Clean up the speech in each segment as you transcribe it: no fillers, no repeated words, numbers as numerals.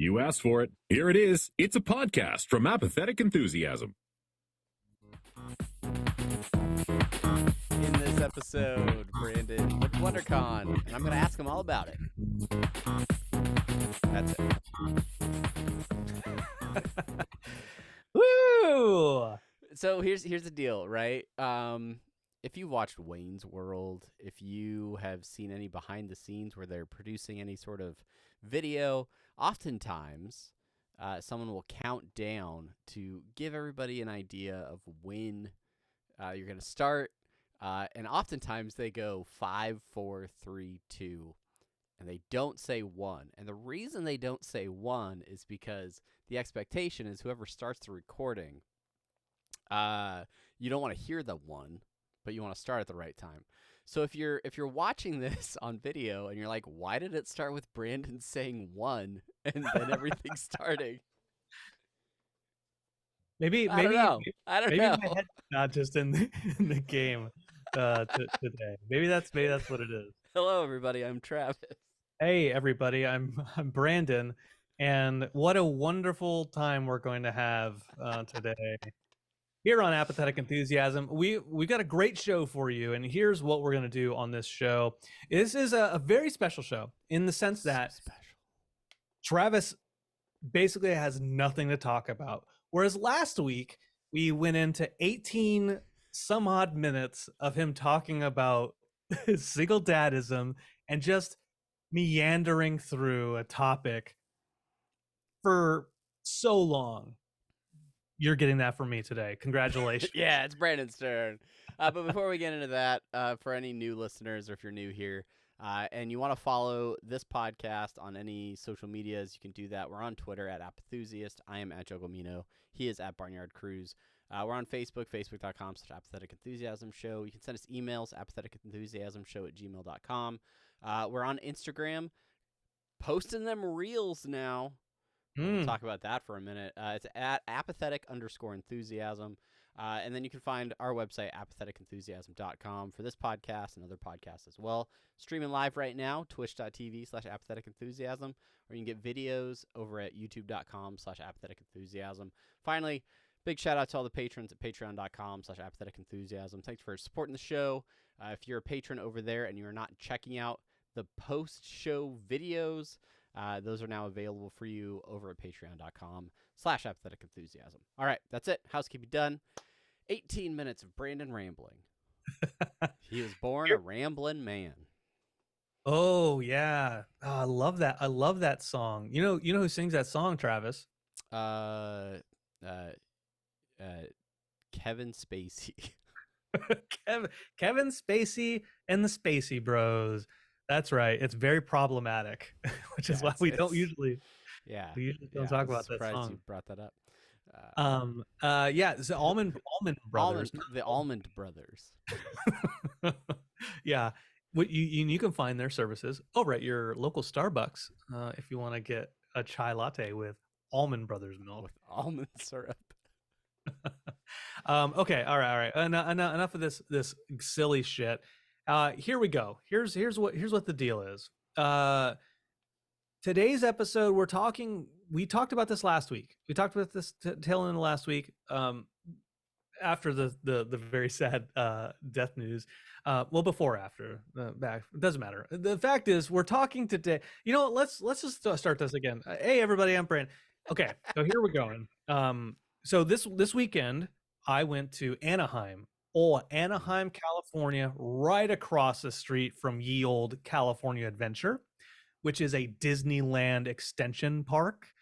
You asked for it. Here it is. It's a podcast from Apathetic Enthusiasm. In this episode, Brandon with Wondercon, and I'm going to ask him all about it. That's it. Woo! So here's the deal, right? If you watched Wayne's World, if you have seen any behind the scenes where they're producing any sort of video, oftentimes someone will count down to give everybody an idea of when you're going to start. And oftentimes they go 5, 4, 3, 2, and they don't say 1. And the reason they don't say 1 is because the expectation is whoever starts the recording, you don't want to hear the 1, but you want to start at the right time. So if you're watching this on video and you're like, why did it start with Brandon saying 1 and then everything starting? Maybe I don't know. My head's not just in the game today. Maybe that's what it is. Hello, everybody. I'm Travis. Hey, everybody. I'm Brandon, and what a wonderful time we're going to have today here on Apathetic Enthusiasm. We got a great show for you, and here's what we're going to do on this show. This is a very special show in the sense that Travis basically has nothing to talk about. Whereas last week, we went into 18 some odd minutes of him talking about single dadism and just meandering through a topic for so long. You're getting that from me today. Congratulations. Yeah, it's Brandon's turn. But before we get into that, for any new listeners or if you're new here, and you want to follow this podcast on any social medias, you can do that. We're on Twitter at Apathusiast. I am at Jogomino. He is at Barnyard Cruise. We're on Facebook, facebook.com/Apathetic Enthusiasm Show. You can send us emails, apatheticenthusiasmshow@gmail.com. We're on Instagram, posting them reels now. We'll talk about that for a minute. It's at apathetic_enthusiasm. And then you can find our website, apatheticenthusiasm.com, for this podcast and other podcasts as well. Streaming live right now, twitch.tv/apatheticenthusiasm, or you can get videos over at youtube.com/apatheticenthusiasm. Finally, big shout out to all the patrons at patreon.com/apatheticenthusiasm. Thanks for supporting the show. If you're a patron over there and you're not checking out the post-show videos, those are now available for you over at patreon.com/apatheticenthusiasm. All right, that's it. Housekeeping done. 18 minutes of Brandon rambling. He was born a rambling man. Oh yeah, I love that. I love that song. You know who sings that song, Travis? Kevin Spacey. Kevin Spacey and the Spacey Bros. That's right. It's very problematic, which is why we don't usually. Yeah, we usually don't talk about that song. You brought that up. Yeah, it's the Almond Brothers. The Almond Brothers. Yeah, you can find their services over at your local Starbucks if you want to get a chai latte with Almond Brothers milk with almond syrup. Okay, all right. Enough of this silly shit. Here we go. Here's what the deal is. Today's episode, we talked about this last week. We talked about this tail end of last week, after the very sad death news. Well, before, after, back, it doesn't matter. The fact is, we're talking today. You know what? Let's just start this again. Hey, everybody, I'm Brandon. Okay, so here we're going. So this weekend, I went to Anaheim, California, right across the street from ye old California Adventure, which is a Disneyland extension park.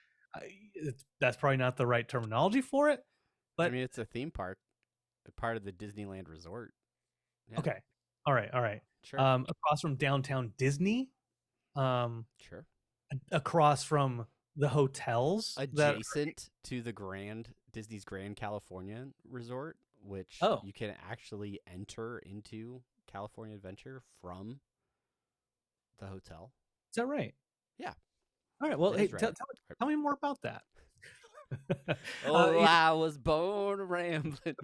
That's probably not the right terminology for it, but I mean, it's a theme park, a part of the Disneyland resort. Yeah. Okay. All right. Sure. Across from downtown Disney. Sure. Across from the hotels adjacent to the Disney's Grand California Resort, which you can actually enter into California Adventure from the hotel. Is that right? Yeah. All right. Well, hey, tell me more about that. I was born a rambling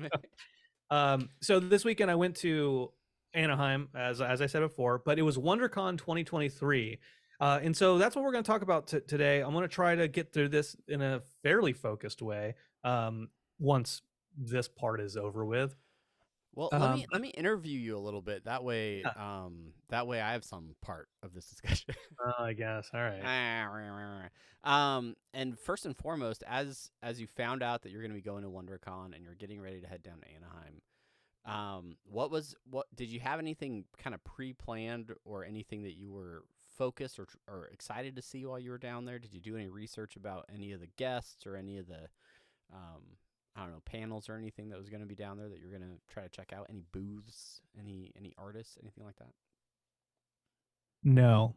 man. So this weekend I went to Anaheim, as I said before, but it was WonderCon 2023. And so that's what we're going to talk about today. I'm going to try to get through this in a fairly focused way once this part is over with. Well, let me interview you a little bit. That way, Yeah. that way I have some part of this discussion. I guess. All right. And first and foremost, as you found out that you're going to be going to WonderCon and you're getting ready to head down to Anaheim, what did you have anything kind of pre-planned or anything that you were focused or excited to see while you were down there? Did you do any research about any of the guests or any of the I don't know, panels or anything that was going to be down there that you're going to try to check out? Any booths, any artists, anything like that? No.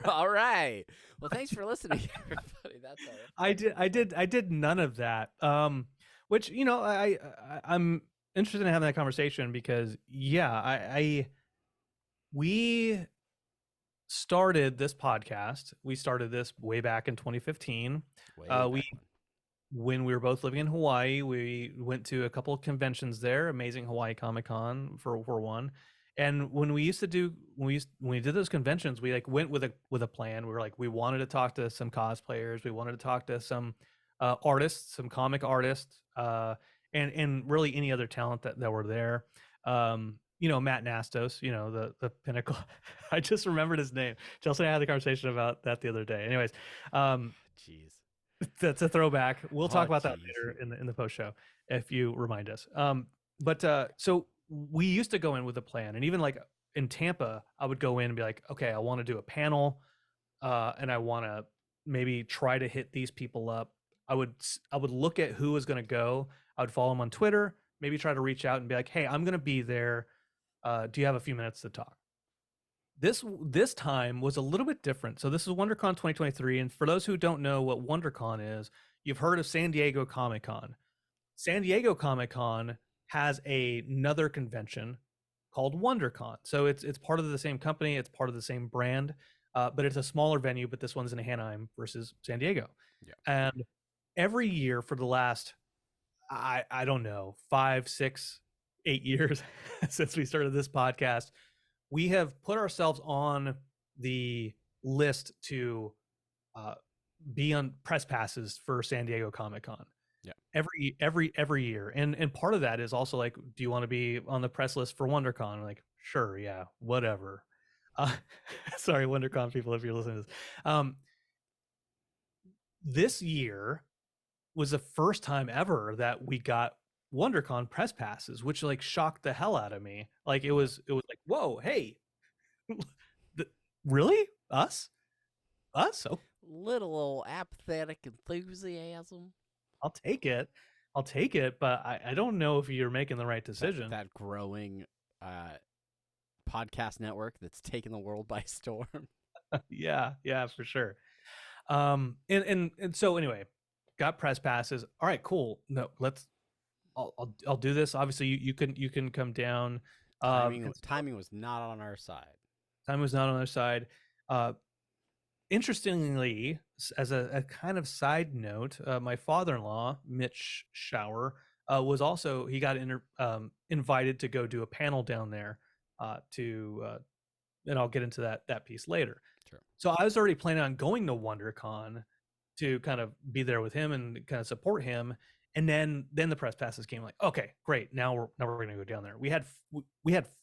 All right. Well, thanks for listening, everybody. That's all right. I did none of that. Which, you know, I'm interested in having that conversation because we started this podcast. We started this way back in 2015. When we were both living in Hawaii, we went to a couple of conventions there, Amazing Hawaii Comic-Con for one. And when we did those conventions, we like went with a plan. We were like, we wanted to talk to some cosplayers, we wanted to talk to some artists, some comic artists, and really any other talent that were there. You know, Matt Nastos, you know, the pinnacle. I just remembered his name. Chelsea and I had a conversation about that the other day. Anyways, jeez. That's a throwback. We'll talk about that later in the post show if you remind us. So we used to go in with a plan, and even like in Tampa, I would go in and be like, okay, I want to do a panel, and I want to maybe try to hit these people up. I would look at who was going to go. I would follow them on Twitter, maybe try to reach out and be like, hey, I'm going to be there. Do you have a few minutes to talk? This time was a little bit different. So this is WonderCon 2023, and for those who don't know what WonderCon is, you've heard of San Diego Comic-Con. San Diego Comic-Con has another convention called WonderCon. So it's part of the same company, it's part of the same brand, but it's a smaller venue. But this one's in Anaheim versus San Diego. Yeah. And every year for the last, I don't know, 5, 6, 8 years since we started this podcast, we have put ourselves on the list to be on press passes for San Diego Comic-Con. Yeah. Every year. And part of that is also like, do you want to be on the press list for WonderCon? I'm like, sure, yeah, whatever. Sorry, WonderCon people, if you're listening to this. This year was the first time ever that we got WonderCon press passes, which like shocked the hell out of me. Like it was like, whoa, hey, really? Us? Oh. Little old apathetic enthusiasm. I'll take it, but I don't know if you're making the right decision. That growing podcast network that's taken the world by storm. yeah, for sure. And so anyway, got press passes. All right, cool. No, I'll do this. Obviously, you can come down. Timing was not on our side. Time was not on our side. Interestingly, as a kind of side note, my father-in-law, Mitch Schauer, was also, he got invited to go do a panel down there and I'll get into that piece later. Sure. So I was already planning on going to WonderCon to kind of be there with him and kind of support him. And then the press passes came, like, okay, great. Now we're going to go down there. We had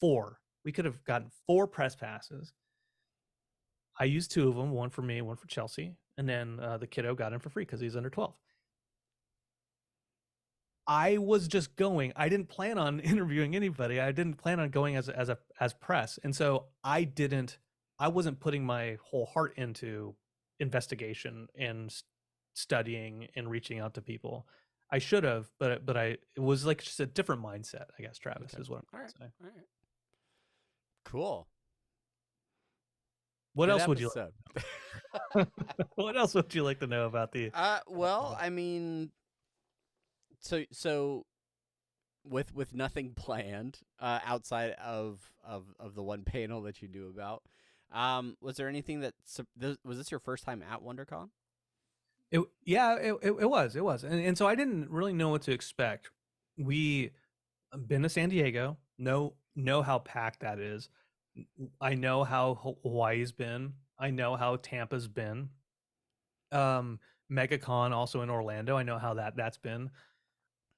4. We could have gotten 4 press passes. I used 2 of them, one for me, one for Chelsea, and then the kiddo got in for free because he's under 12. I was just going. I didn't plan on interviewing anybody. I didn't plan on going as press, and so I wasn't putting my whole heart into investigation and studying and reaching out to people. I should have, but it was like just a different mindset, I guess. Travis is what I'm trying to say. All right. Cool. What else would you like? What else would you like to know about the? Well, I mean, so with nothing planned outside of the one panel that you knew about, was there anything that was this your first time at WonderCon? It was, and so I didn't really know what to expect. We been to San Diego, know how packed that is. I know how Hawaii's been. I know how Tampa's been. MegaCon also in Orlando. I know how that's been.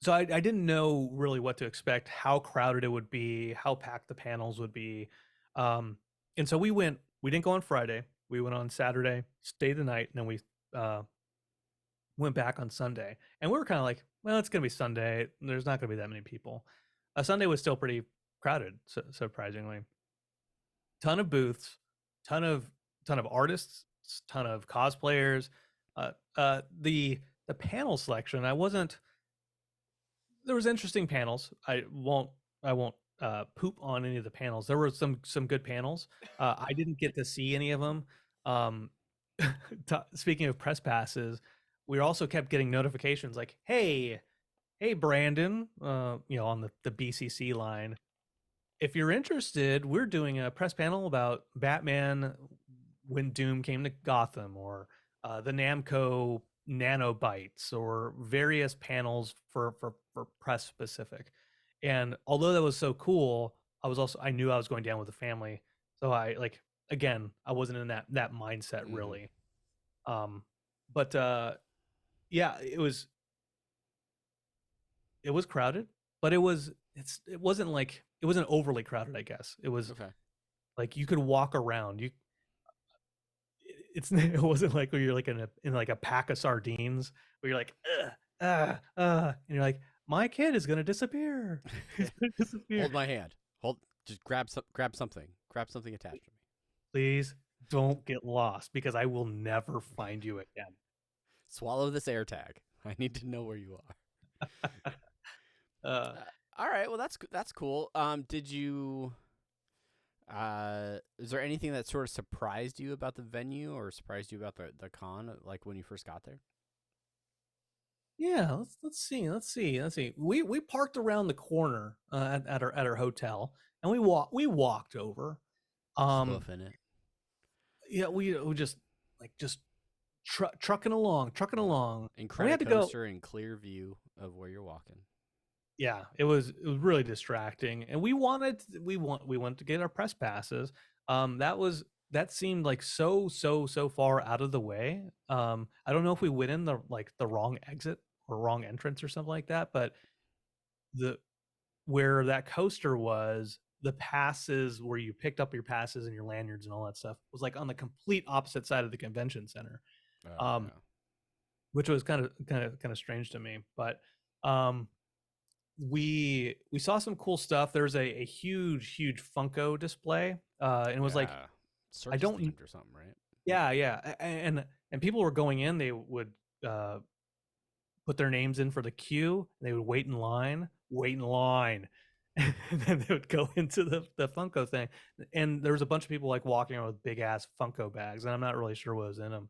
So I didn't know really what to expect, how crowded it would be, how packed the panels would be. And so we didn't go on Friday. We went on Saturday, stayed the night, and then we went back on Sunday. And we were kind of like, well, it's going to be Sunday. There's not going to be that many people. Sunday was still pretty crowded, surprisingly. Ton of booths, ton of artists, ton of cosplayers. The panel selection, there was interesting panels. I won't poop on any of the panels. There were some good panels. I didn't get to see any of them. Speaking of press passes, we also kept getting notifications like, hey Brandon, on the BCC line, if you're interested, we're doing a press panel about Batman when Doom came to Gotham, or the Namco nanobites, or various panels for press specific. And although that was so cool, I knew I was going down with the family, so I wasn't in that mindset really. But yeah, it was crowded, but it wasn't overly crowded, I guess. It was Okay. like you could walk around. It wasn't like where you're like in a pack of sardines where you're like and you're like, my kid is gonna disappear. He's gonna disappear. Hold my hand. Just grab something. Grab something attached to me. Please don't get lost, because I will never find you again. Swallow this air tag. I need to know where you are. All right. Well, that's cool. Did you? Is there anything that sort of surprised you about the venue, or surprised you about the con, like when you first got there? Yeah, let's see. We parked around the corner at our hotel, and we walked over. Hoofing it. Yeah, we just trucking along. We had to go. Incredicoaster and clear view of where you're walking. Yeah, it was really distracting, and we wanted to get our press passes. That seemed like so far out of the way. I don't know if we went in the wrong exit or wrong entrance or something like that, but where that coaster was, the passes where you picked up your passes and your lanyards and all that stuff was like on the complete opposite side of the convention center. Yeah. Which was kind of strange to me, but we saw some cool stuff. There's a huge Funko display, and it was like, I don't or something, right? Yeah, and people were going in. They would put their names in for the queue. And they would wait in line, and then they would go into the Funko thing. And there was a bunch of people like walking around with big ass Funko bags, and I'm not really sure what was in them.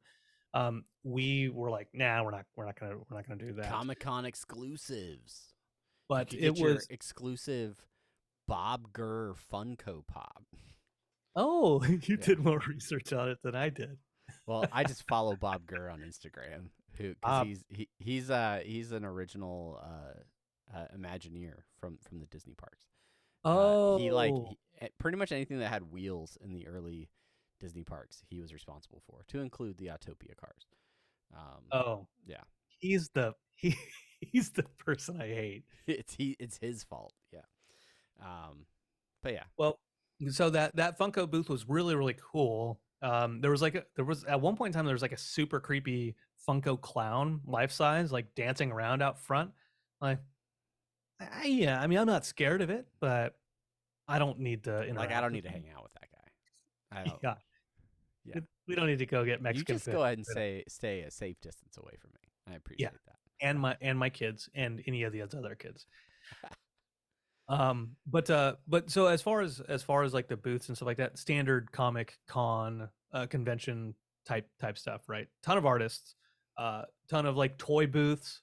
We were like, nah, we're not gonna do that. Comic-Con exclusives. But it was your exclusive Bob Gurr Funko Pop. Oh, you did more research on it than I did. Well, I just follow Bob Gurr on Instagram, because he's an original Imagineer from the Disney parks. He pretty much anything that had wheels in the early Disney parks, he was responsible for, to include the Autopia cars. Yeah, he's the person I hate. It's his fault. Yeah. But yeah. Well, so that Funko booth was really cool. There was at one point in time, there was like a super creepy Funko clown, life size, like dancing around out front. Like, yeah, I mean, I'm not scared of it, but I don't need to interact. I don't need to hang out with that guy. I don't. Yeah. We don't need to go get Mexican. You just go ahead and stay a safe distance away from me. I appreciate that. And my kids and any of the other kids. But so as far as like the booths and stuff like that, standard comic con convention type stuff, right? Ton of artists, ton of like toy booths,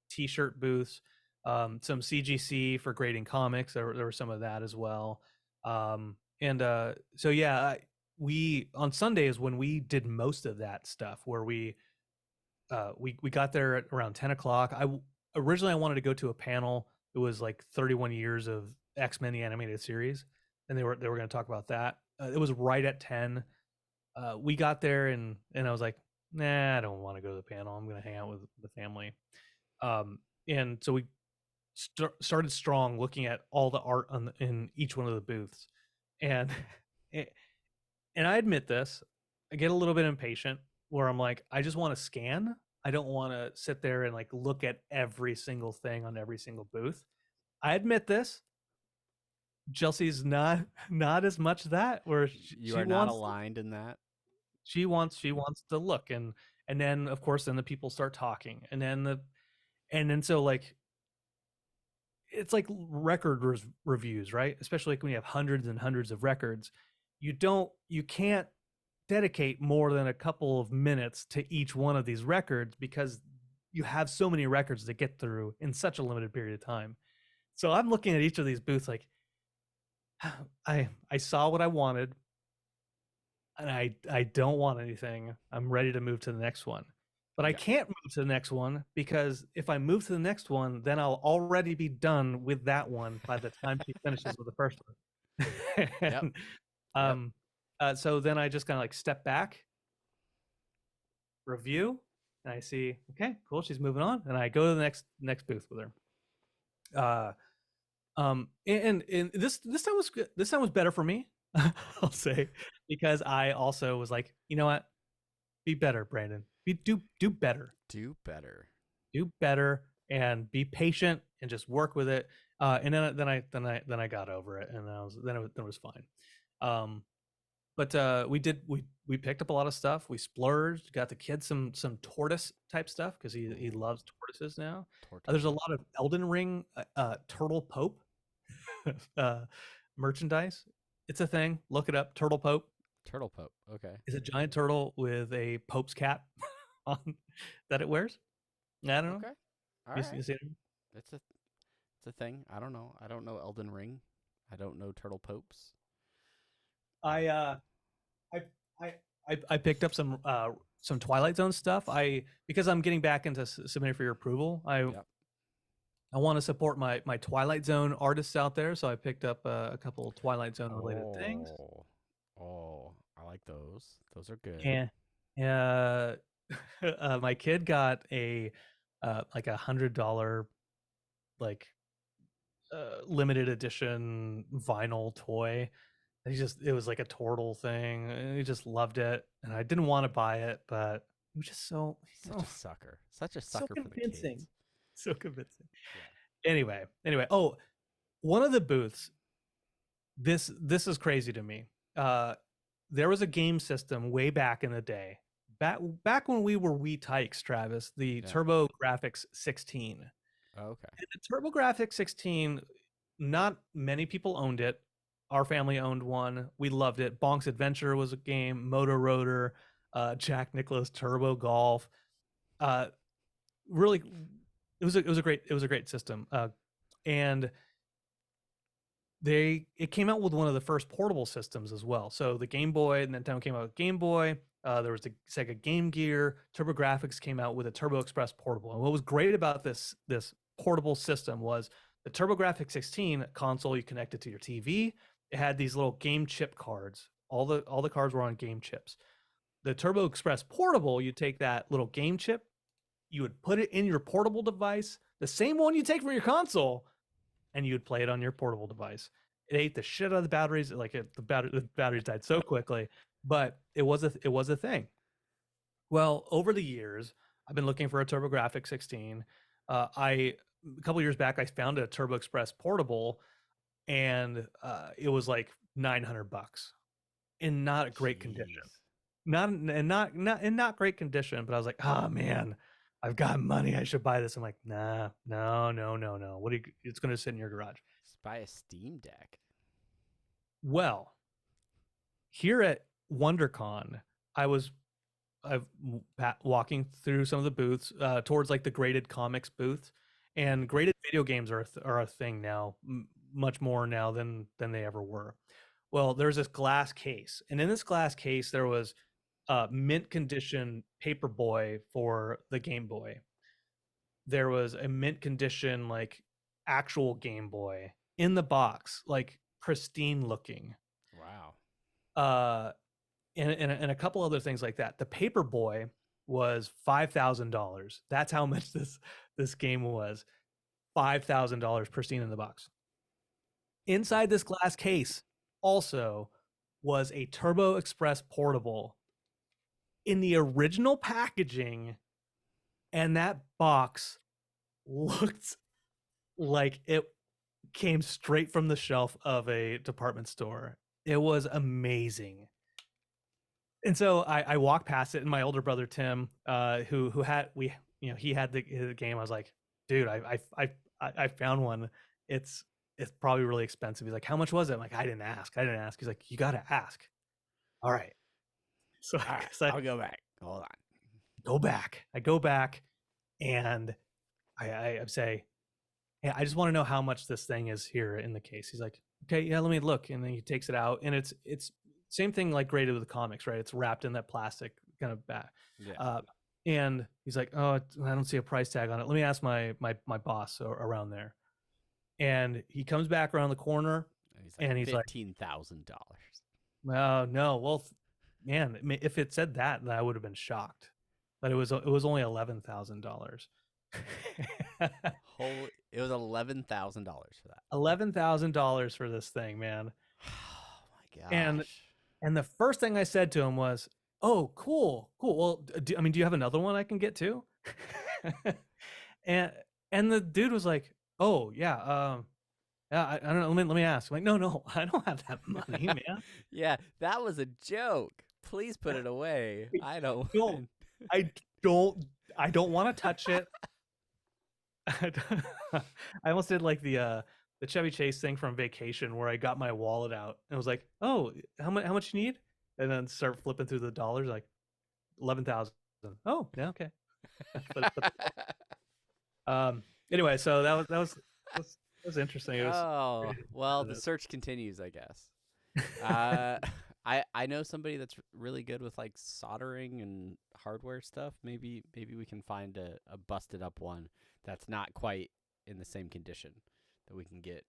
t-shirt booths, some CGC for grading comics. There was some of that as well. So yeah, we on Sundays when we did most of that stuff, where we got there at around 10 o'clock. Originally I wanted to go to a panel. It was like 31 years of X-Men the animated series, and they were going to talk about that. It was right at 10. we got there and I was like, nah, I don't want to go to the panel. I'm gonna hang out with the family. And so we started strong, looking at all the art in each one of the booths, and and I admit this, I get a little bit impatient where I'm like, I just want to scan. I don't want to sit there and like look at every single thing on every single booth. I admit this. Chelsea's not as much that where You are not aligned in that. she wants to look, and then of course then the people start talking, and then so like it's like record reviews, right? Especially like when you have hundreds and hundreds of records, you can't dedicate more than a couple of minutes to each one of these records because you have so many records to get through in such a limited period of time. So I'm looking at each of these booths like I saw what I wanted, and I don't want anything. I'm ready to move to the next one. But I can't move to the next one because if I move to the next one, then I'll already be done with that one by the time she finishes with the first one. And, so then I just kind of like step back, review, and I see, okay, cool, she's moving on, and I go to the next booth with her. And this time was good. This time was better for me, I'll say, because I also was like, you know what, be better, Brandon. Do better. Do better. Do better, and be patient, and just work with it. And then I got over it, and it was fine. But we picked up a lot of stuff. We splurged, got the kid some tortoise type stuff because he loves tortoises now. There's a lot of Elden Ring Turtle Pope merchandise. It's a thing. Look it up. Turtle Pope. Turtle Pope. Okay. It's a giant turtle with a Pope's cap on that it wears. I don't know. Okay. All you right. see it? It's a thing. I don't know. I don't know Elden Ring. I don't know Turtle Popes. I picked up some Twilight Zone stuff. Because I'm getting back into submitting for your approval. I want to support my Twilight Zone artists out there, so I picked up a couple of Twilight Zone related things. Oh, I like those. Those are good. And my kid got a like $100 like limited edition vinyl toy. It was like a turtle thing, and he just loved it, and I didn't want to buy it, but it was just such a sucker for the kids. So convincing. Yeah. Anyway, oh, one of the booths, this is crazy to me. There was a game system way back in the day, back when we were wee tykes, Travis, the TurboGrafx 16. Oh, okay. And the TurboGrafx 16, not many people owned it. Our family owned one. We loved it. Bonk's Adventure was a game. Moto Rotor, Jack Nicklaus Turbo Golf. Really, it was a great system. And it came out with one of the first portable systems as well. So the Game Boy, and then came out with Game Boy. There was the Sega Game Gear. TurboGrafx came out with a Turbo Express portable. And what was great about this portable system was the TurboGrafx 16 console you connected to your TV. It had these little game chip cards. All the cards were on game chips. The Turbo Express portable, you take that little game chip, you would put it in your portable device, the same one you take from your console, and you would play it on your portable device. It ate the shit out of the batteries. The batteries died so quickly, but it was a thing. Well, over the years, I've been looking for a TurboGrafx 16. A couple years back, I found a Turbo Express portable, and it was like $900 in not a great condition. Not great condition, but I was like, oh man, I've got money, I should buy this. I'm like, no. What are you? It's going to sit in your garage. Just buy a Steam Deck. Well, here at WonderCon, I've walking through some of the booths towards like the graded comics booth, and graded video games are a thing now, much more now than they ever were. Well, there's this glass case, and in this glass case there was mint condition Paperboy for the Game Boy. There was a mint condition like actual Game Boy in the box, like pristine looking. Wow. and a couple other things like that. The Paperboy was $5,000. That's how much this game was. $5,000 pristine in the box. Inside this glass case also was a Turbo Express portable in the original packaging, and that box looked like it came straight from the shelf of a department store. It was amazing. And so I walked past it, and my older brother Tim, who had he had the game. I was like, dude, I found one. It's probably really expensive. He's like, how much was it? I'm like, I didn't ask. He's like, you gotta ask. All right. So All right, I'll go back. Hold on. Go back. I go back, and I say, hey, I just want to know how much this thing is here in the case. He's like, okay, yeah, let me look. And then he takes it out, and it's same thing like graded with the comics, right? It's wrapped in that plastic kind of bag. Yeah. And he's like, oh, I don't see a price tag on it. Let me ask my boss around there. And he comes back around the corner, and he's like, $15,000. oh, no. Well, man, if it said that, then I would have been shocked. But it was only $11,000. Holy, it was $11,000 for that. $11,000 for this thing, man. Oh my gosh. And the first thing I said to him was, "Oh, cool. Well, do you have another one I can get too?" and the dude was like, "Oh yeah, yeah. I don't know. Let me ask." I'm like, no, I don't have that money, man. Yeah, that was a joke. Please put it away. I don't. I don't want to touch it. I almost did like the Chevy Chase thing from Vacation, where I got my wallet out and was like, "Oh, how much you need?" And then start flipping through the dollars, like 11,000. Oh, yeah, okay. Anyway, so that was interesting. It was, oh well, the search continues, I guess. I know somebody that's really good with like soldering and hardware stuff. Maybe we can find a busted up one that's not quite in the same condition that we can get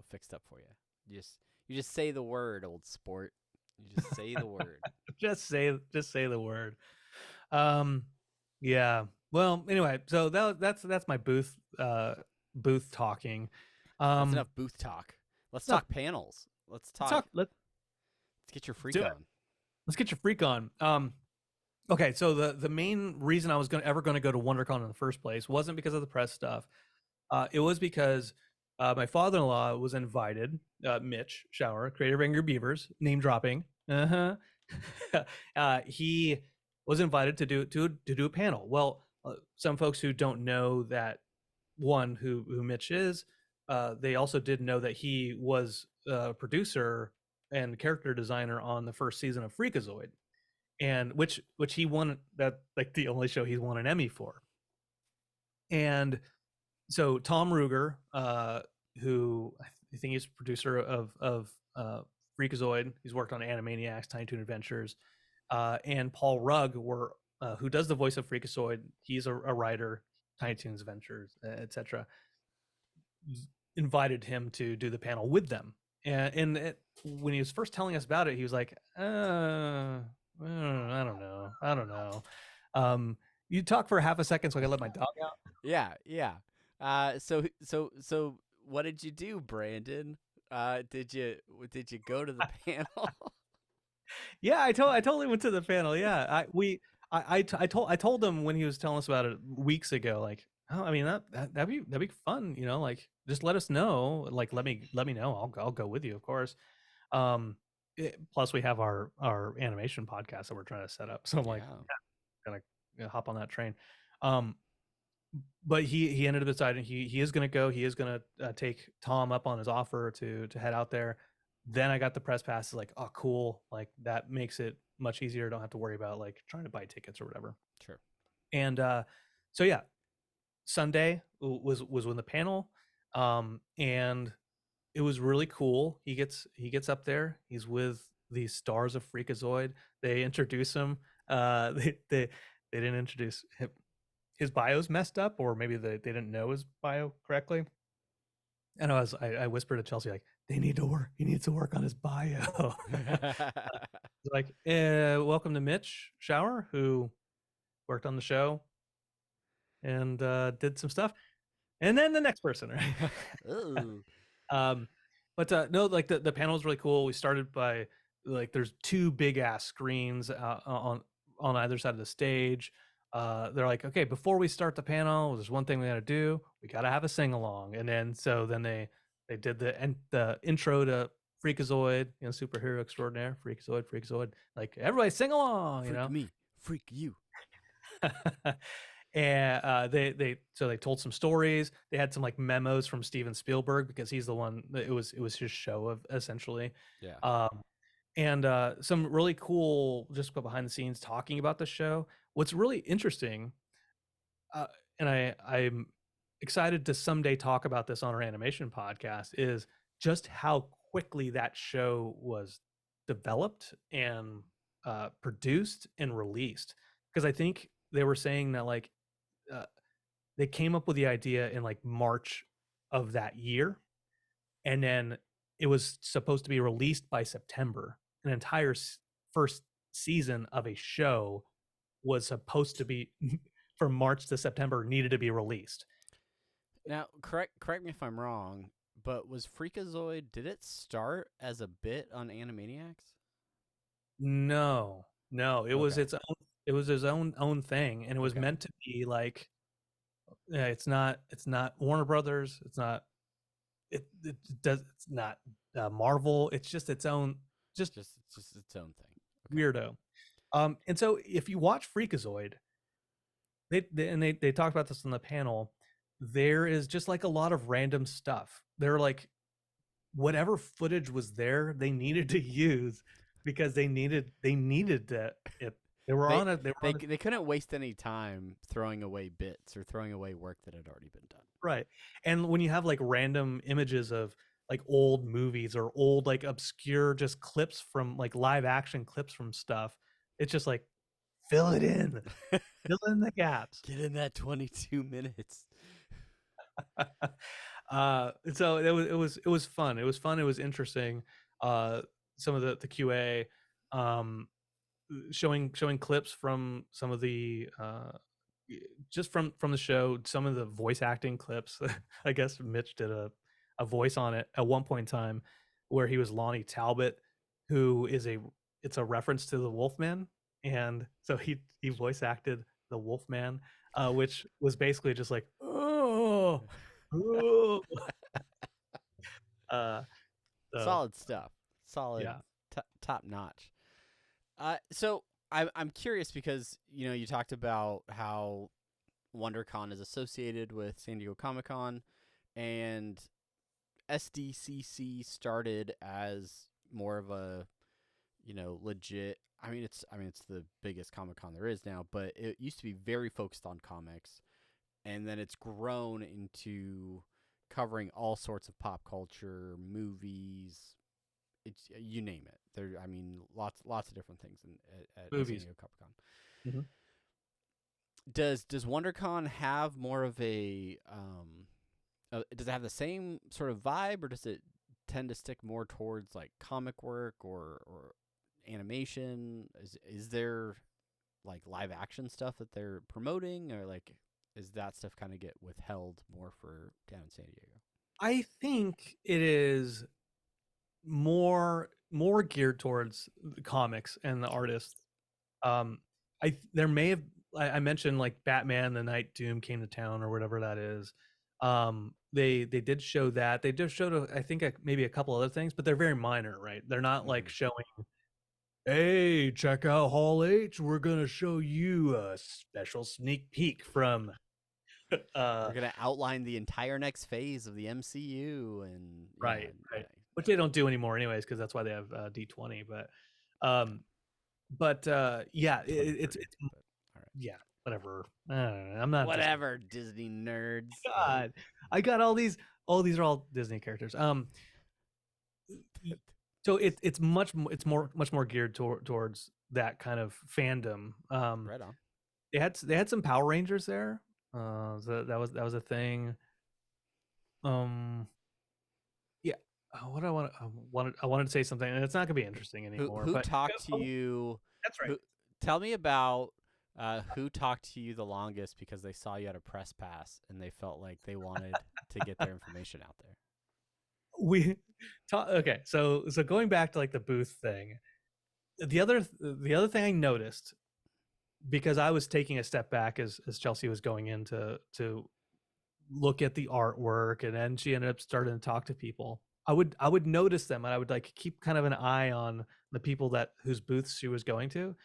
fixed up for you. You just say the word, old sport. You just say the word. just say the word. Yeah. Well, anyway, so that's my booth talking. That's enough booth talk. Let's talk panels. Let's let's get your freak on. Let's get your freak on. Okay, so the main reason I was ever going to go to WonderCon in the first place wasn't because of the press stuff. It was because my father-in-law was invited. Mitch Shower, creator of Angry Beavers, name dropping. He was invited to do a panel. Well, some folks who don't know that one who Mitch is, they also didn't know that he was a producer and character designer on the first season of Freakazoid, and which he won, that like the only show he's won an Emmy for. And so Tom Ruger, who I think he's producer of Freakazoid, he's worked on Animaniacs, Tiny Toon Adventures, and Paul Rugg who does the voice of Freakazoid. He's a writer, Tiny Toons Adventures, etc. Invited him to do the panel with them, and when he was first telling us about it, he was like, I don't know. You talk for half a second so I can let my dog out. Yeah. So what did you do, Brandon? Did you go to the panel? Yeah, I totally went to the panel. Yeah, I told him when he was telling us about it weeks ago, like, oh, I mean that'd be fun, like just let us know, like let me know. I'll go with you, of course. Plus we have our animation podcast that we're trying to set up, so I'm like, gonna hop on that train. But he ended up deciding he is gonna go. He is gonna take Tom up on his offer to head out there. Then I got the press passes, like, oh cool, like that makes it much easier. Don't have to worry about like trying to buy tickets or whatever. Sure. And so yeah, Sunday was when the panel, and it was really cool. He gets up there. He's with the stars of Freakazoid. They introduce him. They didn't introduce him. His bio's messed up, or maybe they didn't know his bio correctly. And I whispered to Chelsea, like, they need to work. He needs to work on his bio. Like, welcome to Mitch Shower, who worked on the show and did some stuff. And then the next person, right? Ooh. But no, like the panel was really cool. We started by like there's two big ass screens on either side of the stage. They're like, okay, before we start the panel, there's one thing we got to do. We got to have a sing along, and then they did the intro to Freakazoid, superhero extraordinaire, Freakazoid. Like everybody sing along, Freak me, freak you. And they told some stories. They had some like memos from Steven Spielberg because he's the one. It was his show of essentially. Yeah. And some really cool just behind the scenes talking about the show. What's really interesting, and I'm excited to someday talk about this on our animation podcast, is just how quickly that show was developed and produced and released. Because I think they were saying that like they came up with the idea in like March of that year, and then it was supposed to be released by September. An entire first season of a show was supposed to be from March to September, needed to be released. Now, correct me if I'm wrong, but was Freakazoid, did it start as a bit on Animaniacs? No, it was its own. It was his own thing, and it was meant to be like, it's not Warner Brothers. It's not. It does. It's not Marvel. It's just its own. Just its own thing. Weirdo. And so if you watch Freakazoid, they talked about this on the panel. There is just like a lot of random stuff. They're like, whatever footage was there, they needed to use because they needed to. They couldn't waste any time throwing away bits or throwing away work that had already been done. Right. And when you have like random images of like old movies or old like obscure just clips from like live action clips from stuff, it's just like fill it in. Fill in the gaps. Get in that 22 minutes. So it was fun. It was fun. It was interesting. Some of the QA showing clips from some of the just from the show, some of the voice acting clips. I guess Mitch did a voice on it at one point in time where he was Lonnie Talbot, who is it's a reference to the Wolfman, and so he voice acted the Wolfman, which was basically just like solid stuff. Solid, yeah. Top notch. So I'm curious because you talked about how WonderCon is associated with San Diego Comic-Con, and SDCC started as more of a legit. I mean it's the biggest Comic-Con there is now, but it used to be very focused on comics, and then it's grown into covering all sorts of pop culture, movies. It's you name it. There, I mean, lots of different things at movies. San Diego Comic-Con. Mm-hmm. Does WonderCon have more of a does it have the same sort of vibe, or does it tend to stick more towards like comic work or animation? Is there like live action stuff that they're promoting, or like is that stuff kind of get withheld more for down in San Diego? I think it is more geared towards the comics and the artists. There may have I mentioned like Batman the Night Doom came to town or whatever that is. They did show that. They just showed I think maybe a couple other things, but they're very minor, right? They're not like showing, hey, check out Hall H. We're gonna show you a special sneak peek from. We're gonna outline the entire next phase of the MCU and right. Which they don't do anymore, anyways, because that's why they have D20. But yeah, it's all right. Yeah, whatever. I don't know. I'm not whatever Disney nerds. God, I got all these. Oh, these are all Disney characters. So it's much more geared towards that kind of fandom. Right on. They had some Power Rangers there. So that was a thing. what do I wanted to say something, and it's not gonna be interesting anymore. Who But talked to you? that's right. Who, tell me about who talked to you the longest because they saw you at a press pass and they felt like they wanted to get their information out there. We okay. So going back to like the booth thing, the other thing I noticed, because I was taking a step back as Chelsea was going in to look at the artwork, and then she ended up starting to talk to people. I would notice them, and I would like keep kind of an eye on the people that whose booths she was going to,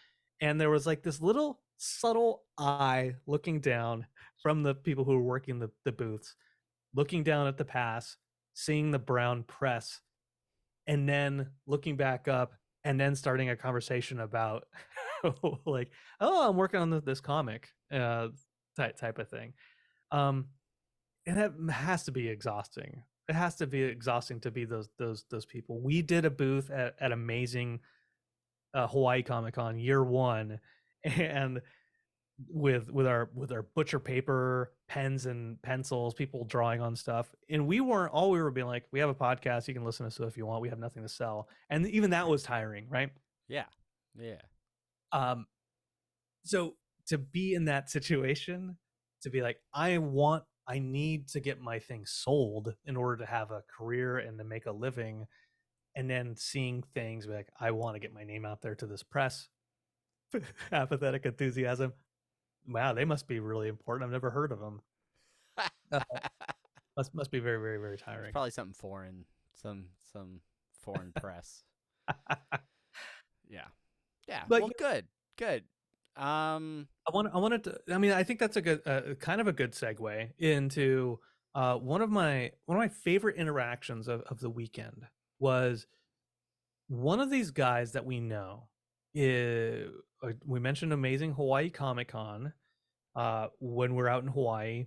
and there was like this little subtle eye looking down from the people who were working the booths, looking down at the pass, seeing the brown press, and then looking back up, and then starting a conversation about like, oh, I'm working on this comic type of thing. And that has to be exhausting. It has to be exhausting to be those people. We did a booth at Amazing Hawaii Comic Con year one, and with our butcher paper, pens and pencils, people drawing on stuff, and we were being like, we have a podcast, you can listen to us if you want. We have nothing to sell, and even that was tiring, right? Yeah, yeah. So to be in that situation, to be like, I need to get my thing sold in order to have a career and to make a living, and then seeing things like, I want to get my name out there to this press. Apathetic Enthusiasm. Wow, they must be really important. I've never heard of them. Must be very, very, very tiring. It's probably something foreign, some foreign press. Yeah. But well, good. I wanted to. I mean, I think that's a good, kind of a good segue into one of my favorite interactions of the weekend was one of these guys that we know. We mentioned Amazing Hawaii Comic Con. When we're out in Hawaii,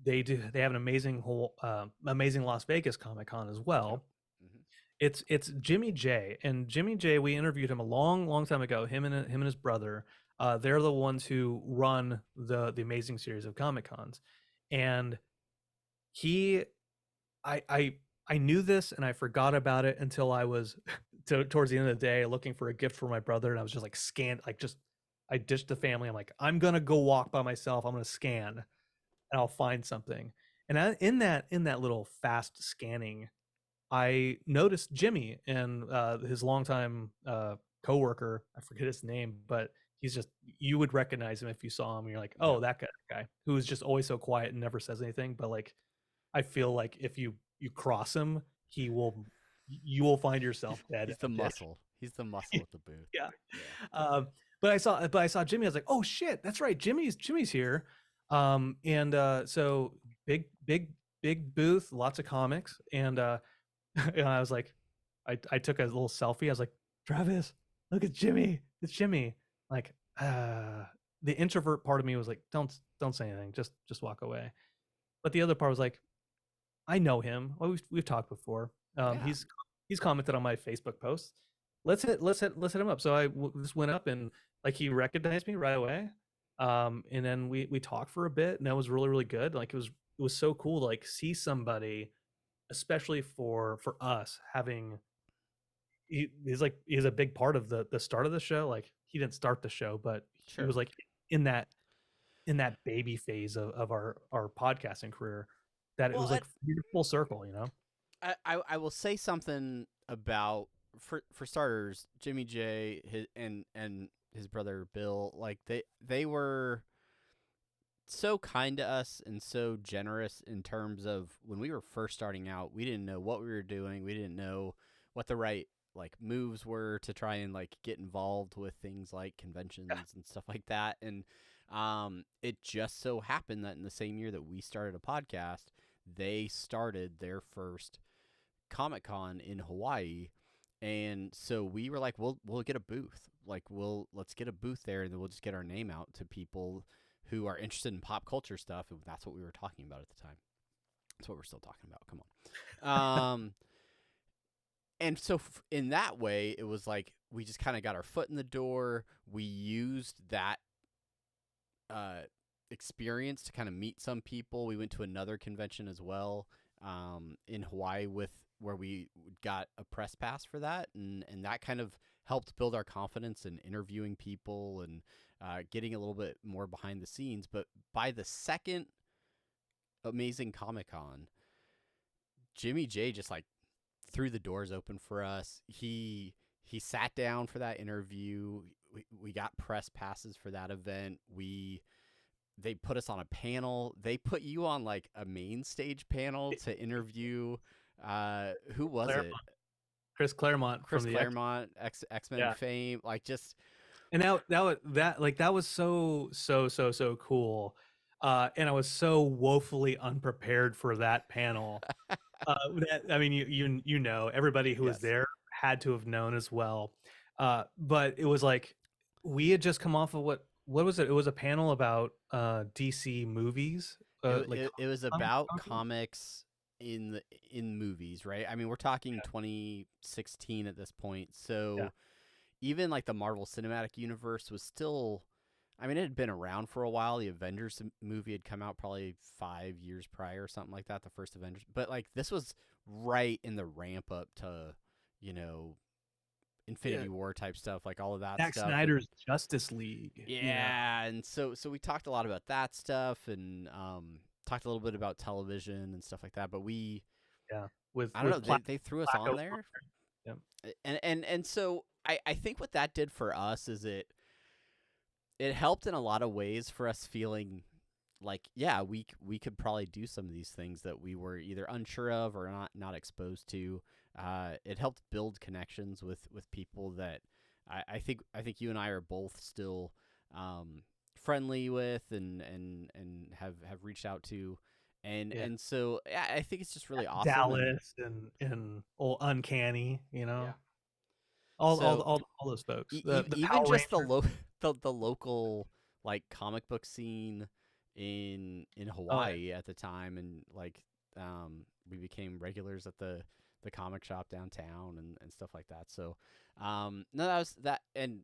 they have an amazing Las Vegas Comic Con as well. Mm-hmm. It's Jimmy J, and Jimmy J, we interviewed him a long time ago. Him and his brother. They're the ones who run the Amazing series of Comic Cons, and I knew this and I forgot about it until I was towards the end of the day looking for a gift for my brother, and I was just like I ditched the family. I'm like, I'm gonna go walk by myself. I'm gonna scan, and I'll find something. And in that little fast scanning, I noticed Jimmy and his longtime coworker. I forget his name, but you would recognize him if you saw him. You're like, oh, that guy who is just always so quiet and never says anything. But like, I feel like if you cross him, you will find yourself dead. He's the muscle. He's the muscle at the booth. Yeah. But I saw Jimmy. I was like, oh shit, that's right. Jimmy's here. So big booth, lots of comics. And and I was like, I took a little selfie. I was like, Travis, look at Jimmy. It's Jimmy. Like, the introvert part of me was like, don't say anything. Just walk away. But the other part was like, I know him. Well, we've talked before. Yeah. He's commented on my Facebook post. Let's hit him up. So I just went up, and like, he recognized me right away. And then we talked for a bit, and that was really, really good. Like, it was so cool to like see somebody, especially for us, having he's a big part of the start of the show. Like, he didn't start the show, but Sure. he was like in that baby phase of our podcasting career, that it was like full circle, you know. I will say something about, for starters, Jimmy J and his brother Bill, like they were so kind to us and so generous in terms of when we were first starting out. We didn't know what we were doing. We didn't know what the right like moves were to try and like get involved with things like conventions and stuff like that. And it just so happened that in the same year that we started a podcast, they started their first Comic-Con in Hawaii. And so we were like, we'll get a booth. Like, let's get a booth there, and then we'll just get our name out to people who are interested in pop culture stuff. And that's what we were talking about at the time. That's what we're still talking about. Come on. And so in that way, it was like we just kind of got our foot in the door. We used that experience to kind of meet some people. We went to another convention as well in Hawaii with where we got a press pass for that, and that kind of helped build our confidence in interviewing people and getting a little bit more behind the scenes. But by the second Amazing Comic Con, Jimmy J just like threw the doors open for us. He sat down for that interview. We got press passes for that event. They put us on a panel. They put you on like a main stage panel to interview. Who was Claremont. it? Chris Claremont. Chris from Claremont, X-Men fame. Like just. And that was so cool. And I was so woefully unprepared for that panel. I mean, you know, everybody who was there had to have known as well. But it was like we had just come off of what was it? It was a panel about DC movies. It was about comics in movies, right? I mean, we're talking 2016 at this point, so even like the Marvel Cinematic Universe was still. I mean, it had been around for a while. The Avengers movie had come out probably 5 years prior or something like that, the first Avengers. But, like, this was right in the ramp up to, you know, Infinity War type stuff, like all of that Zack stuff. Snyder's Justice League. Yeah, and so we talked a lot about that stuff and talked a little bit about television and stuff like that. But I don't know, they threw us on there. Yeah. And so I think what that did for us is it helped in a lot of ways for us feeling like, yeah, we could probably do some of these things that we were either unsure of or not exposed to. It helped build connections with people that I think you and I are both still friendly with and have reached out to. And so I think it's just really awesome. Dallas and Uncanny, you know. Yeah. All those folks. Even just the local like comic book scene in Hawaii at the time, and like we became regulars at the comic shop downtown and stuff like that. So no, that was that, and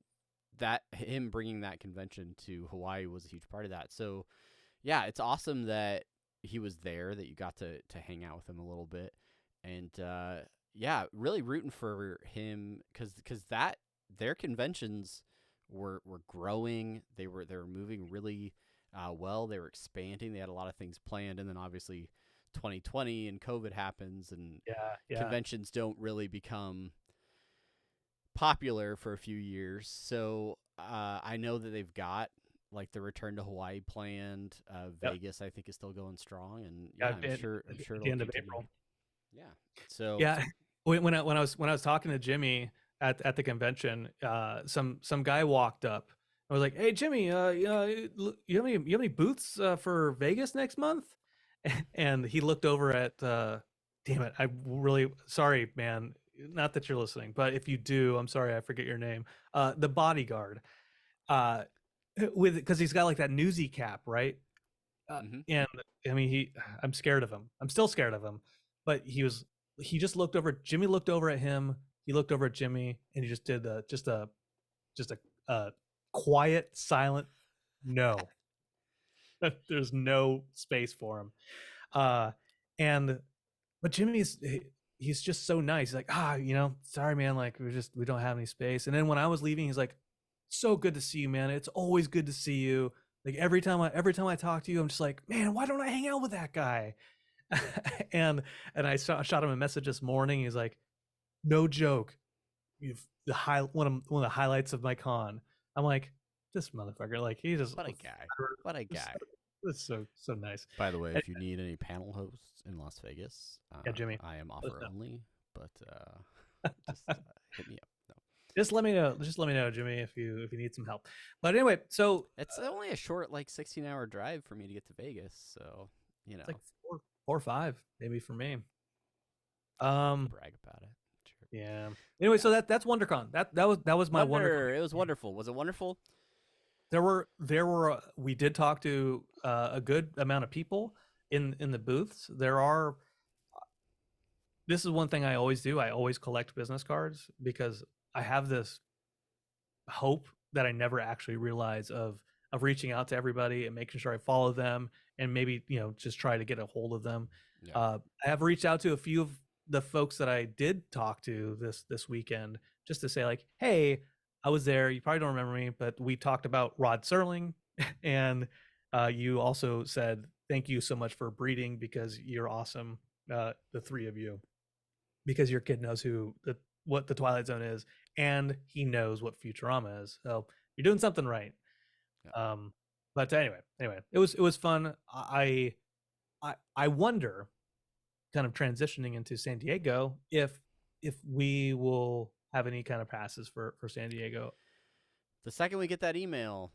that him bringing that convention to Hawaii was a huge part of that. So yeah, it's awesome that he was there, that you got to hang out with him a little bit, and yeah, really rooting for him because that their conventions were growing. They were moving really well. They were expanding. They had a lot of things planned, and then obviously 2020 and COVID happens, and conventions don't really become popular for a few years. So I know that they've got like the return to Hawaii planned. Vegas, I think, is still going strong, and I'm sure at the end of April. Yeah. So when I was talking to Jimmy at the convention, some guy walked up. I was like, "Hey, Jimmy, you have any booths for Vegas next month?" And he looked over at. Damn it! I'm really sorry, man. Not that you're listening, but if you do, I'm sorry. I forget your name. The bodyguard. Because he's got like that newsy cap, right? And I mean, I'm scared of him. I'm still scared of him. But he just looked over. Jimmy looked over at him. He looked over at Jimmy, and he just did just a quiet, silent no. There's no space for him. But Jimmy's he's just so nice. He's like, sorry, man, like we don't have any space. And then when I was leaving, he's like, so good to see you, man. It's always good to see you. Like every time I talk to you, I'm just like, man, why don't I hang out with that guy? and I shot him a message this morning. He's like, no joke, one of the highlights of my con. I'm like, this motherfucker, like he just what a guy. It's so nice. By the way, if you need any panel hosts in Las Vegas, Jimmy, I am offer only, but just hit me up. No. Just let me know, Jimmy, if you need some help. But anyway, so it's only a short, like 16-hour drive for me to get to Vegas. So it's like 4 or 5 maybe for me. Brag about it. Sure. Yeah. Anyway, so that's WonderCon. That was my WonderCon. It was wonderful. Was it wonderful? There were we did talk to a good amount of people in the booths. This is one thing I always do. I always collect business cards because I have this hope that I never actually realize of reaching out to everybody and making sure I follow them and maybe just try to get a hold of them. Yeah. I have reached out to a few of the folks that I did talk to this weekend just to say like, hey, I was there. You probably don't remember me, but we talked about Rod Serling, and you also said thank you so much for breeding because you're awesome, the three of you, because your kid knows what the Twilight Zone is, and he knows what Futurama is. So you're doing something right. Yeah. But anyway, it was fun. I wonder, kind of transitioning into San Diego, if we will have any kind of passes for San Diego. The second we get that email,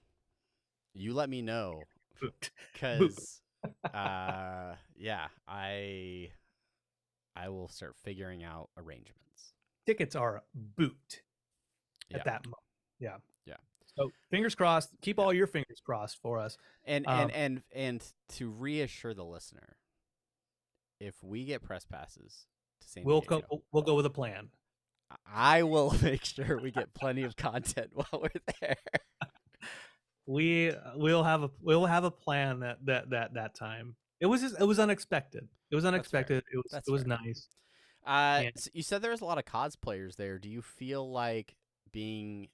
you let me know, Boot. because yeah, I will start figuring out arrangements. Tickets are boot Yeah. at that moment. Yeah. Yeah. So fingers crossed. Keep all your fingers crossed for us. And to reassure the listener, if we get press passes to San Diego, We'll go with a plan. I will make sure we get plenty of content while we're there. We'll have a plan that time. It was unexpected. It was unexpected. It was fair. nice. So you said there was a lot of cosplayers there. Do you feel like being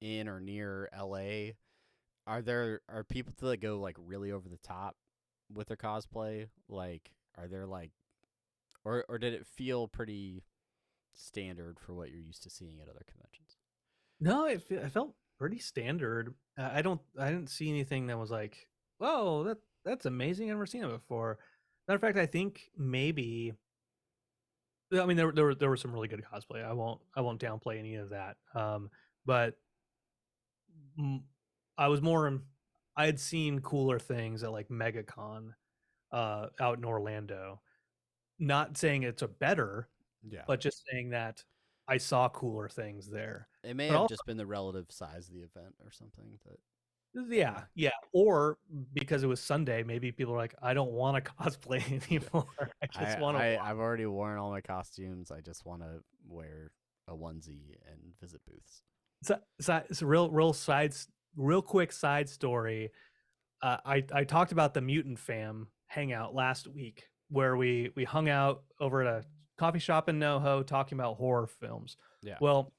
in or near LA, are people that go like really over the top with their cosplay? Like, are there like, or did it feel pretty standard for what you're used to seeing at other conventions? No, it felt pretty standard. I didn't see anything that was like, whoa, that's amazing. I've never seen it before. Matter of fact, I think maybe. I mean, there were some really good cosplay. I won't downplay any of that. But I was more. I had seen cooler things at like MegaCon, out in Orlando. Not saying it's a better, Yeah, but just saying that I saw cooler things there. it may But have also, just been the relative size of the event or something. But yeah. Or because it was Sunday, maybe people are like, I don't want to cosplay anymore. I just want to. I've already worn all my costumes. I just want to wear a onesie and visit booths. It's a real quick side story. I talked about the Mutant Fam hangout last week, where we hung out over at a coffee shop in NoHo talking about horror films. Yeah. Well,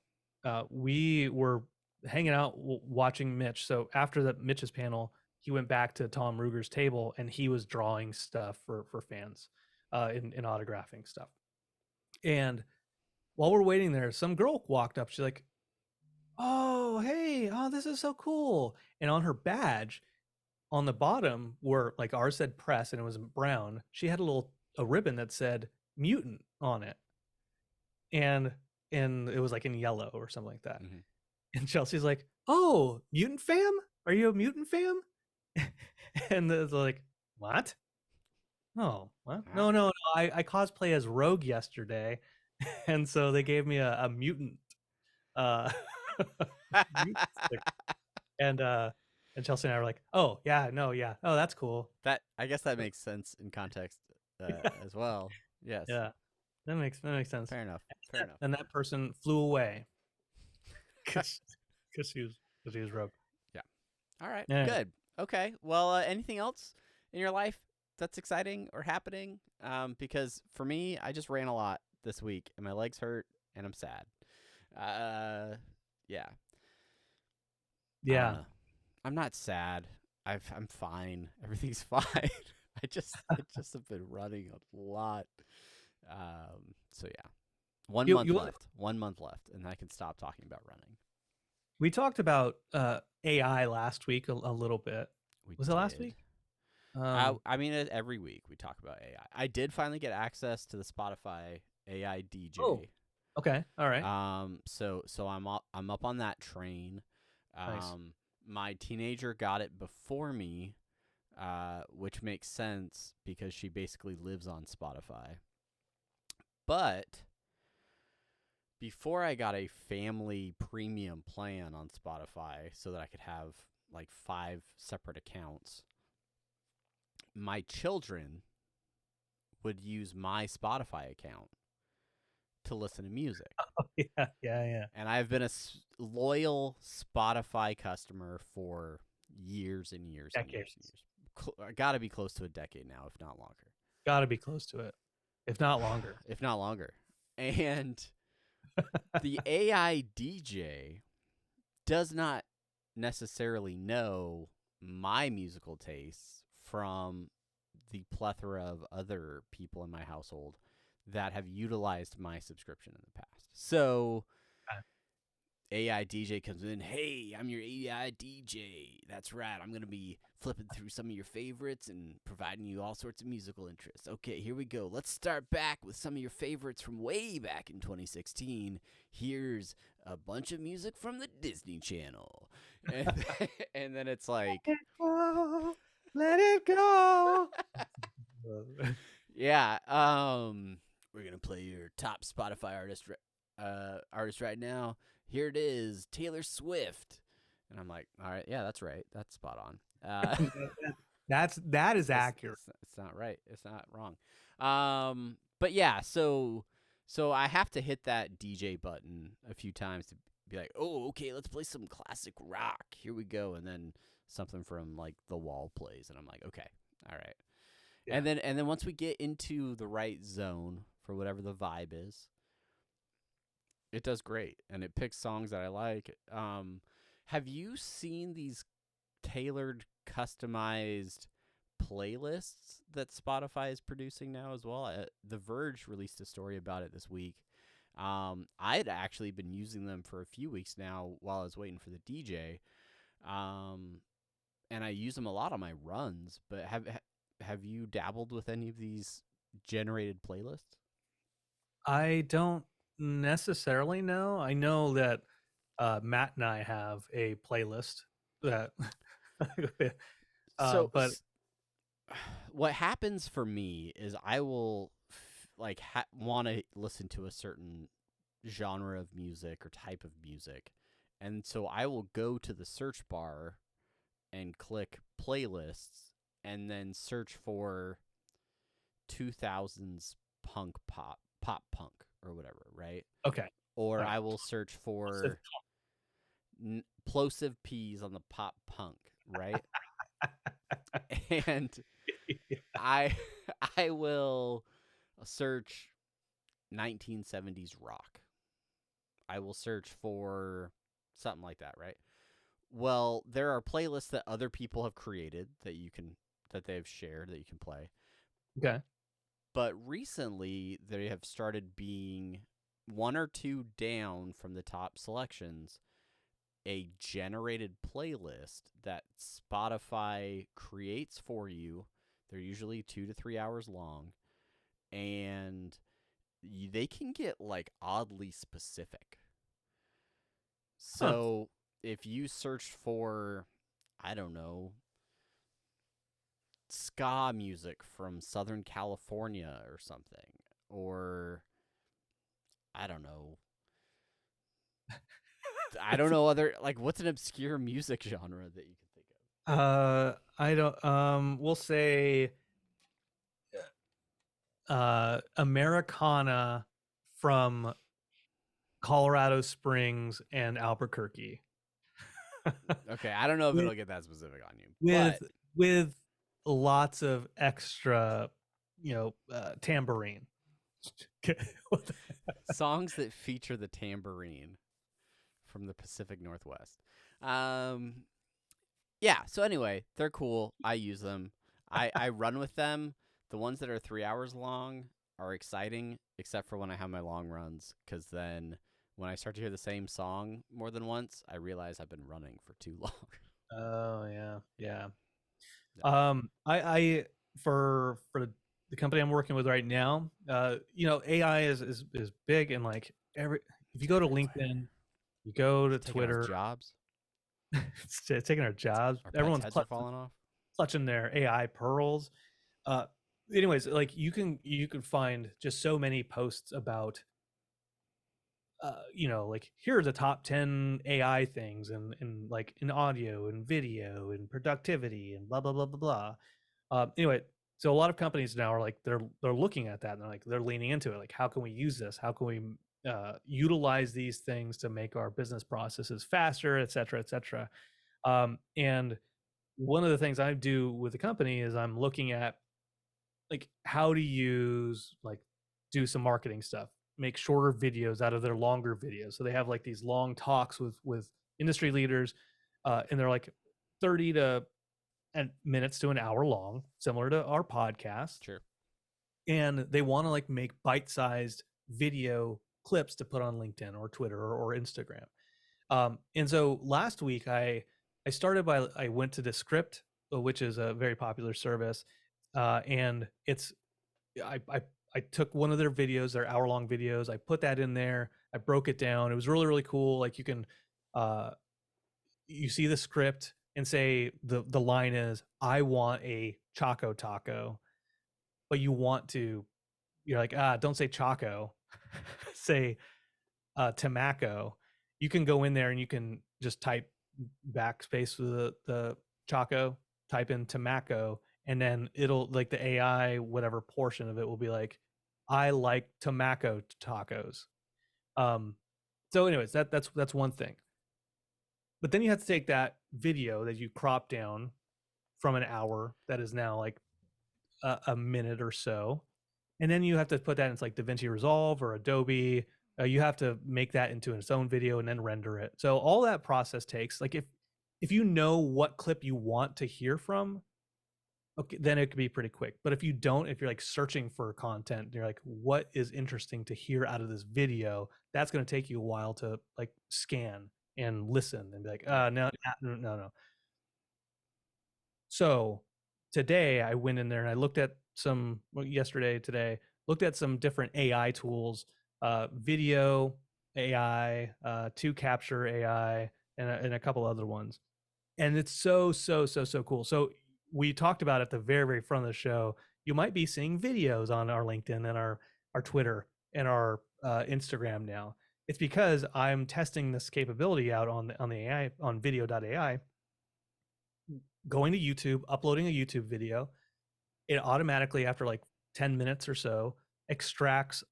we were hanging out watching Mitch. So after Mitch's panel, he went back to Tom Ruger's table and he was drawing stuff for fans, in autographing stuff. And while we're waiting there, some girl walked up. She's like, "Oh, hey, oh, this is so cool!" And on her badge, on the bottom, where like ours said press and it was brown, she had a ribbon that said mutant on it, and it was like in yellow or something like that. Mhm. And Chelsea's like, "Oh, mutant fam? Are you a mutant fam?" And it's like, "What? Oh, what? No. I cosplay as Rogue yesterday." And so they gave me a mutant, uh mutant sticker. And Chelsea and I were like, "Oh yeah, no, yeah, oh that's cool." That, I guess that makes sense in context as well. Yes. Yeah, that makes sense. Fair enough. And that person flew away because she was Rogue. Yeah. All right. Yeah. Good. Okay. Well, anything else in your life that's exciting or happening? Because for me, I just ran a lot this week and my legs hurt and I'm sad. Yeah. Yeah. I'm not sad. I'm fine. Everything's fine. I just have been running a lot. So yeah. 1 month left. 1 month left, and I can stop talking about running. We talked about AI last week a little bit. Was it last week? I mean, every week we talk about AI. I did finally get access to the Spotify AI DJ. Oh, okay. All right. So I'm up on that train. Nice. My teenager got it before me, which makes sense because she basically lives on Spotify. But before I got a family premium plan on Spotify so that I could have like 5 separate accounts, my children would use my Spotify account to listen to music. Oh, yeah. And I've been a loyal Spotify customer for years and years and years. Got to be close to a decade now, if not longer. Got to be close to it. if not longer. if not longer. And the AI DJ does not necessarily know my musical tastes from the plethora of other people in my household that have utilized my subscription in the past. So AI DJ comes in, hey, I'm your AI DJ. That's right. I'm going to be flipping through some of your favorites and providing you all sorts of musical interests. Okay, here we go. Let's start back with some of your favorites from way back in 2016. Here's a bunch of music from the Disney Channel. And then it's like, Let it go. yeah, we're going to play your top Spotify artist right now. Here it is, Taylor Swift. And I'm like, all right, yeah, that's right. That's spot on. That is accurate. It's not right. It's not wrong. But yeah, so I have to hit that DJ button a few times to be like, oh, okay, let's play some classic rock. Here we go. And then something from like The Wall plays, and I'm like, okay, all right. Yeah. And then once we get into the right zone for whatever the vibe is, it does great, and it picks songs that I like. Have you seen these tailored, customized playlists that Spotify is producing now as well? The Verge released a story about it this week. I had actually been using them for a few weeks now while I was waiting for the DJ, and I use them a lot on my runs. But have you dabbled with any of these generated playlists? I don't necessarily know. I know that Matt and I have a playlist that but what happens for me is I will want to listen to a certain genre of music or type of music, and so I will go to the search bar and click playlists and then search for 2000s pop punk or whatever, right? Okay. Or I will search for plosive P's on the pop punk, right? And I will search 1970s rock. I will search for something like that, right? Well, there are playlists that other people have created that they have shared that you can play. Okay. But recently, they have started being one or two down from the top selections, a generated playlist that Spotify creates for you. They're usually 2 to 3 hours long, and they can get like oddly specific. So if you search for, I don't know, ska music from Southern California or something, or I don't know. I don't know other, like, what's an obscure music genre that you can think of? I don't, we'll say Americana from Colorado Springs and Albuquerque. Okay, I don't know if it'll get that specific on you. With lots of extra, tambourine. Songs that feature the tambourine from the Pacific Northwest. Yeah, so anyway, they're cool. I use them. I run with them. The ones that are 3 hours long are exciting, except for when I have my long runs, because then when I start to hear the same song more than once, I realize I've been running for too long. Oh, yeah. I for the company I'm working with right now, AI is big, and like if you go to LinkedIn, you go to Twitter, jobs. It's taking our jobs. Everyone's falling off, clutching their AI pearls. Anyways, like you can find just so many posts about like here are the top 10 AI things and like in audio and video and productivity and blah blah blah blah blah. Anyway, so a lot of companies now are like they're looking at that and they're leaning into it. Like, how can we use this? How can we utilize these things to make our business processes faster, et cetera, et cetera. And one of the things I do with the company is I'm looking at like how to use like do some marketing stuff, make shorter videos out of their longer videos. So they have like these long talks with industry leaders, and they're like 30 to minutes to an hour long, similar to our podcast. Sure. And they want to like make bite-sized video clips to put on LinkedIn or Twitter or Instagram. And so last week I went to Descript, which is a very popular service, and I took one of their videos, their hour-long videos. I put that in there. I broke it down. It was really, really cool. Like you can, you see the script and say the line is, "I want a Choco Taco," but you're like, don't say Choco, say Tamaco. You can go in there and you can just type backspace with the Choco, type in Tamaco, and then it'll like the AI, whatever portion of it will be like, I like Tamaco tacos. So anyways, that's one thing. But then you have to take that video that you crop down from an hour that is now like a minute or so, and then you have to put that into like DaVinci Resolve or Adobe. You have to make that into its own video and then render it. So all that process takes, like if you know what clip you want to hear from, okay, then it could be pretty quick. But if you don't, if you're like searching for content, you're like, what is interesting to hear out of this video? That's going to take you a while to like scan and listen and be like, no. So today I went in there and I looked at looked at some different AI tools, video AI, to capture AI, and a couple other ones. And it's so cool. So we talked about at the very, very front of the show, you might be seeing videos on our LinkedIn and our Twitter and our Instagram now. It's because I'm testing this capability out on the AI, on video.ai, going to YouTube, uploading a YouTube video. It automatically, after like 10 minutes or so, extracts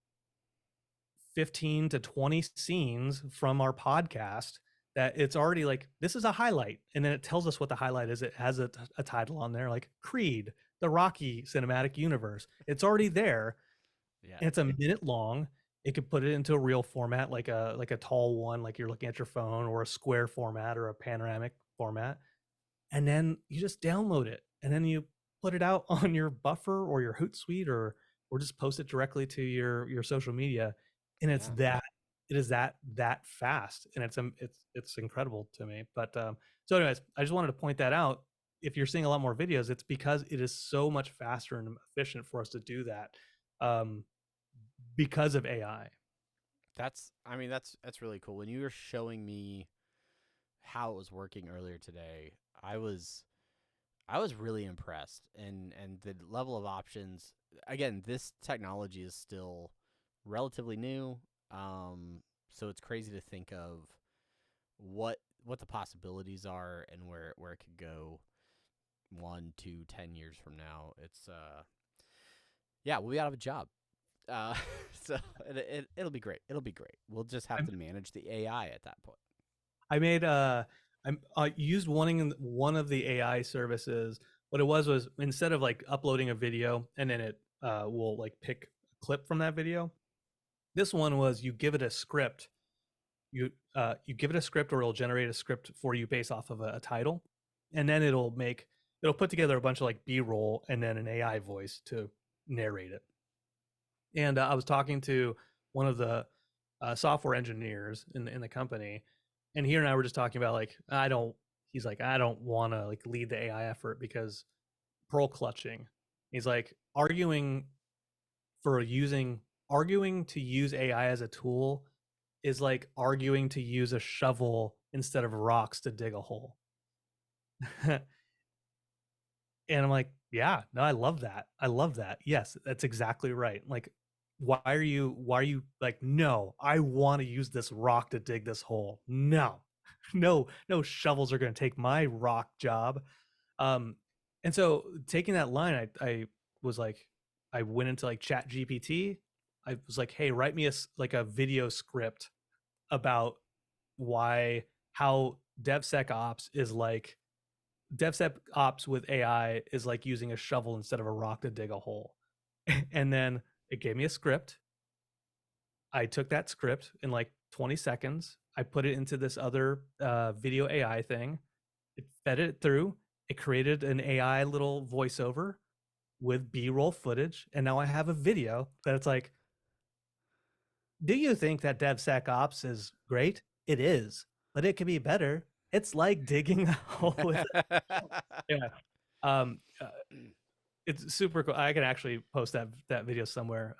15 to 20 scenes from our podcast that it's already like, this is a highlight. And then it tells us what the highlight is. It has a title on there like Creed, the Rocky Cinematic Universe. It's already there. Yeah. And it's a minute long. It could put it into a real format, like a tall one, like you're looking at your phone, or a square format or a panoramic format. And then you just download it, and then you put it out on your Buffer or your Hootsuite, or just post it directly to your social media. And it's that fast, and it's incredible to me. But so anyways, I just wanted to point that out. If you're seeing a lot more videos, it's because it is so much faster and efficient for us to do that, because of AI. That's really cool. When you were showing me how it was working earlier today, I was really impressed, and the level of options. Again, this technology is still relatively new, so it's crazy to think of what the possibilities are and where it could go 1, 2, 10 years from now. It's we'll be out of a job. So it'll be great. It'll be great. We'll just have to manage the AI at that point. I made I used one of the AI services. What it was instead of like uploading a video and then it will like pick a clip from that video, this one was you give it a script. You give it a script, or it'll generate a script for you based off of a title, and then it'll put together a bunch of like B-roll and then an AI voice to narrate it. And I was talking to one of the software engineers in the company, and he and I were just talking about like, he's like, I don't want to like lead the AI effort because pearl clutching. He's like, arguing to use AI as a tool is like arguing to use a shovel instead of rocks to dig a hole. And I'm like, yeah, no, I love that. Yes, that's exactly right. Like, why are you like, no, I want to use this rock to dig this hole. No shovels are going to take my rock job. And so taking that line, I was like, I went into like Chat GPT. I was like, hey, write me a video script about how DevSecOps with AI is like using a shovel instead of a rock to dig a hole. And then it gave me a script, I took that script in like 20 seconds. I put it into this other video AI thing. It fed it through. It created an AI little voiceover with B-roll footage, and now I have a video that it's like, do you think that DevSecOps is great? It is, but it could be better. It's like digging a hole with yeah. It's super cool. I can actually post that video somewhere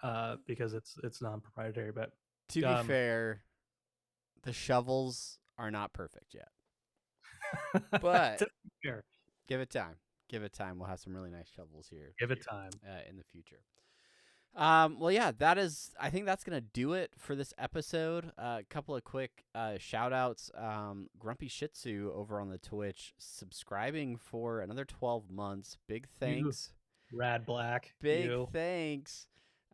because it's non-proprietary. But to be fair, the shovels are not perfect yet. But fair. Give it time. Give it time. We'll have some really nice shovels here. Give it time in the future. Well, yeah, I think that's going to do it for this episode. A couple of quick shout outs. Grumpy Shih Tzu over on the Twitch, subscribing for another 12 months. Big thanks. Rad Black. Big thanks.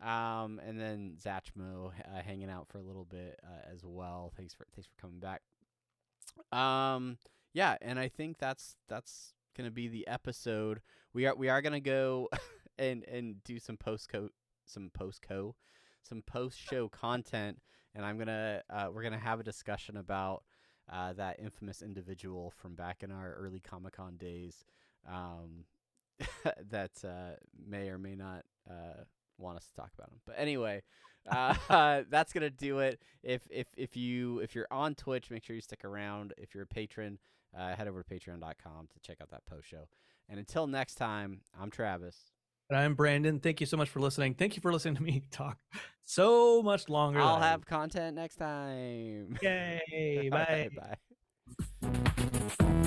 And then Zachmo hanging out for a little bit as well. Thanks for coming back. Yeah, and I think that's going to be the episode. We are going to go and do some post-show content, and we're gonna have a discussion about that infamous individual from back in our early Comic-Con days that may or may not want us to talk about him. But anyway, that's gonna do it. If you're on Twitch, make sure you stick around. If you're a patron, head over to patreon.com to check out that post show. And until next time, I'm Travis. And I'm Brandon. Thank you so much for listening. Thank you for listening to me talk so much longer. I'll have content next time. Yay. Bye. Bye.